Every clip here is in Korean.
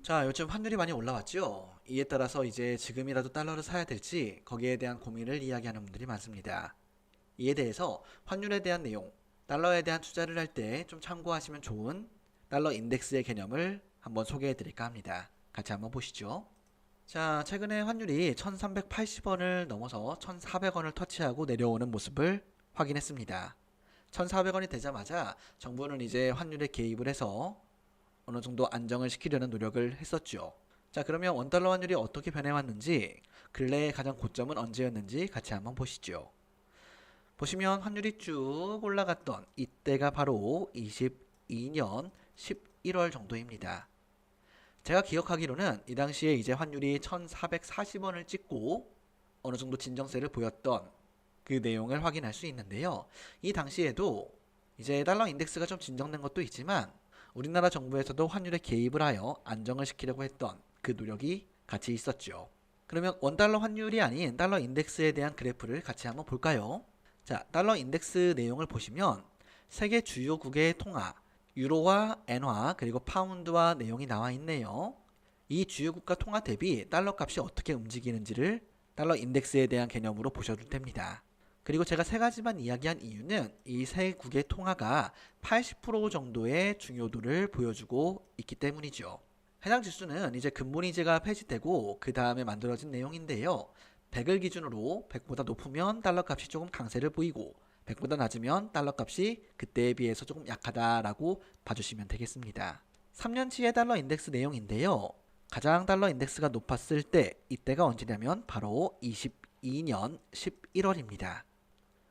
자, 요즘 환율이 많이 올라왔죠? 이에 따라서 이제 지금이라도 달러를 사야 될지 거기에 대한 고민을 이야기하는 분들이 많습니다. 이에 대해서 환율에 대한 내용, 달러에 대한 투자를 할 때 좀 참고하시면 좋은 달러 인덱스의 개념을 한번 소개해 드릴까 합니다. 같이 한번 보시죠. 자, 최근에 환율이 1380원을 넘어서 1400원을 터치하고 내려오는 모습을 확인했습니다. 1400원이 되자마자 정부는 이제 환율에 개입을 해서 어느 정도 안정을 시키려는 노력을 했었죠. 자, 그러면 원달러 환율이 어떻게 변해왔는지, 근래의 가장 고점은 언제였는지 같이 한번 보시죠. 보시면 환율이 쭉 올라갔던 이때가 바로 22년 11월 정도입니다. 제가 기억하기로는 이 당시에 이제 환율이 1440원을 찍고 어느 정도 진정세를 보였던 그 내용을 확인할 수 있는데요. 이 당시에도 이제 달러 인덱스가 좀 진정된 것도 있지만 우리나라 정부에서도 환율에 개입을 하여 안정을 시키려고 했던 그 노력이 같이 있었죠. 그러면 원달러 환율이 아닌 달러 인덱스에 대한 그래프를 같이 한번 볼까요? 자, 달러 인덱스 내용을 보시면 세계 주요국의 통화, 유로와 엔화 그리고 파운드와 내용이 나와 있네요. 이 주요국가 통화 대비 달러 값이 어떻게 움직이는지를 달러 인덱스에 대한 개념으로 보셔도 됩니다. 그리고 제가 세 가지만 이야기한 이유는 이 세 국의 통화가 80% 정도의 중요도를 보여주고 있기 때문이죠. 해당 지수는 이제 금본위제가 폐지되고 그 다음에 만들어진 내용인데요. 100을 기준으로 100보다 높으면 달러 값이 조금 강세를 보이고 100보다 낮으면 달러 값이 그때에 비해서 조금 약하다라고 봐주시면 되겠습니다. 3년치의 달러 인덱스 내용인데요. 가장 달러 인덱스가 높았을 때 이때가 언제냐면 바로 22년 11월입니다.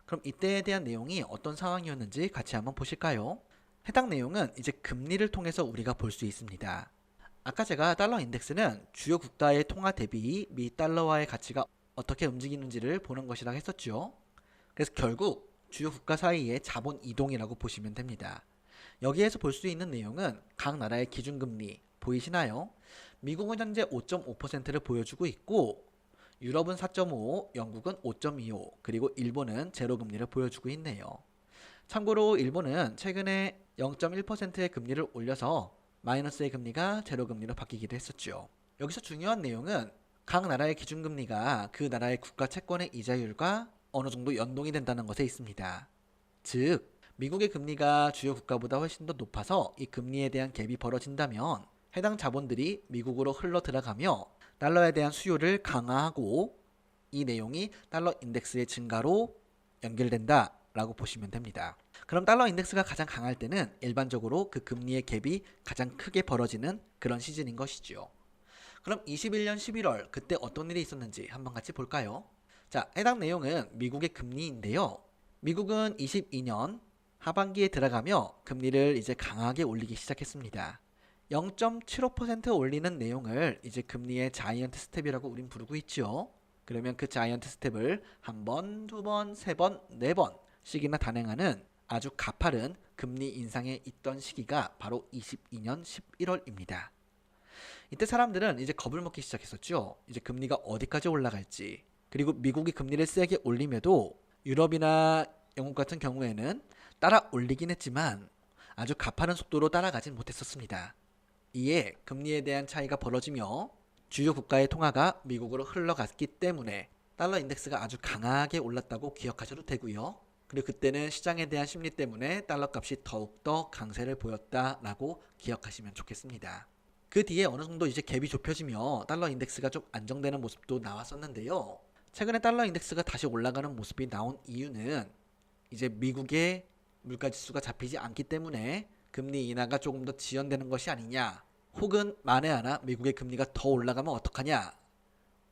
그럼 이때에 대한 내용이 어떤 상황이었는지 같이 한번 보실까요? 해당 내용은 이제 금리를 통해서 우리가 볼 수 있습니다. 아까 제가 달러 인덱스는 주요 국가의 통화 대비 미 달러와의 가치가 어떻게 움직이는지를 보는 것이라고 했었죠. 그래서 결국 주요 국가 사이의 자본 이동이라고 보시면 됩니다. 여기에서 볼 수 있는 내용은 각 나라의 기준금리 보이시나요? 미국은 현재 5.5%를 보여주고 있고 유럽은 4.5, 영국은 5.25, 그리고 일본은 제로 금리를 보여주고 있네요. 참고로 일본은 최근에 0.1%의 금리를 올려서 마이너스의 금리가 제로 금리로 바뀌기도 했었죠. 여기서 중요한 내용은 각 나라의 기준금리가 그 나라의 국가 채권의 이자율과 어느 정도 연동이 된다는 것에 있습니다. 즉, 미국의 금리가 주요 국가보다 훨씬 더 높아서 이 금리에 대한 갭이 벌어진다면 해당 자본들이 미국으로 흘러 들어가며 달러에 대한 수요를 강화하고 이 내용이 달러 인덱스의 증가로 연결된다라고 보시면 됩니다. 그럼 달러 인덱스가 가장 강할 때는 일반적으로 그 금리의 갭이 가장 크게 벌어지는 그런 시즌인 것이죠. 그럼 21년 11월 그때 어떤 일이 있었는지 한번 같이 볼까요? 자, 해당 내용은 미국의 금리인데요. 미국은 22년 하반기에 들어가며 금리를 이제 강하게 올리기 시작했습니다. 0.75% 올리는 내용을 이제 금리의 자이언트 스텝이라고 우린 부르고 있죠. 그러면 그 자이언트 스텝을 한 번, 두 번, 세 번, 네 번씩이나 단행하는 아주 가파른 금리 인상에 있던 시기가 바로 22년 11월입니다. 이때 사람들은 이제 겁을 먹기 시작했었죠. 이제 금리가 어디까지 올라갈지. 그리고 미국이 금리를 세게 올림에도 유럽이나 영국 같은 경우에는 따라 올리긴 했지만 아주 가파른 속도로 따라가진 못했었습니다. 이에 금리에 대한 차이가 벌어지며 주요 국가의 통화가 미국으로 흘러갔기 때문에 달러 인덱스가 아주 강하게 올랐다고 기억하셔도 되고요. 그리고 그때는 시장에 대한 심리 때문에 달러 값이 더욱더 강세를 보였다라고 기억하시면 좋겠습니다. 그 뒤에 어느 정도 이제 갭이 좁혀지며 달러 인덱스가 좀 안정되는 모습도 나왔었는데요. 최근에 달러 인덱스가 다시 올라가는 모습이 나온 이유는 이제 미국의 물가지수가 잡히지 않기 때문에 금리 인하가 조금 더 지연되는 것이 아니냐, 혹은 만에 하나 미국의 금리가 더 올라가면 어떡하냐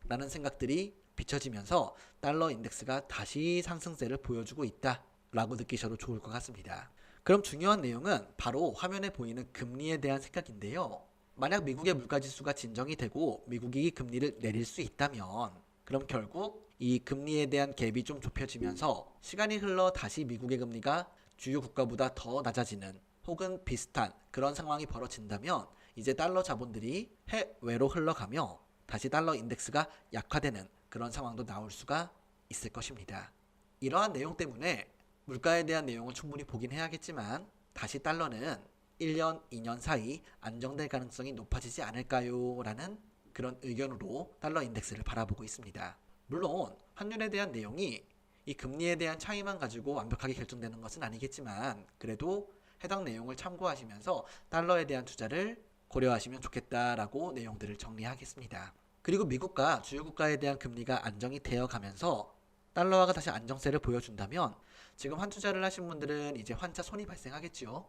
라는 생각들이 비춰지면서 달러 인덱스가 다시 상승세를 보여주고 있다라고 느끼셔도 좋을 것 같습니다. 그럼 중요한 내용은 바로 화면에 보이는 금리에 대한 생각인데요. 만약 미국의 물가지수가 진정이 되고 미국이 금리를 내릴 수 있다면 그럼 결국 이 금리에 대한 갭이 좀 좁혀지면서 시간이 흘러 다시 미국의 금리가 주요 국가보다 더 낮아지는 혹은 비슷한 그런 상황이 벌어진다면 이제 달러 자본들이 해외로 흘러가며 다시 달러 인덱스가 약화되는 그런 상황도 나올 수가 있을 것입니다. 이러한 내용 때문에 물가에 대한 내용은 충분히 보긴 해야겠지만 다시 달러는 1년, 2년 사이 안정될 가능성이 높아지지 않을까요? 라는 그런 의견으로 달러 인덱스를 바라보고 있습니다. 물론 환율에 대한 내용이 이 금리에 대한 차이만 가지고 완벽하게 결정되는 것은 아니겠지만 그래도 해당 내용을 참고하시면서 달러에 대한 투자를 고려하시면 좋겠다라고 내용들을 정리하겠습니다. 그리고 미국과 주요 국가에 대한 금리가 안정이 되어 가면서 달러화가 다시 안정세를 보여준다면 지금 환투자를 하신 분들은 이제 환차 손이 발생하겠지요.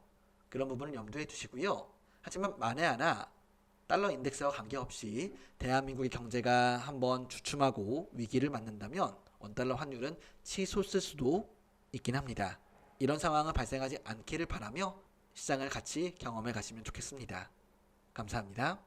그런 부분을 염두에 두시고요. 하지만 만에 하나 달러 인덱스와 관계없이 대한민국의 경제가 한번 주춤하고 위기를 맞는다면 원달러 환율은 치솟을 수도 있긴 합니다. 이런 상황은 발생하지 않기를 바라며 시장을 같이 경험해 가시면 좋겠습니다. 감사합니다.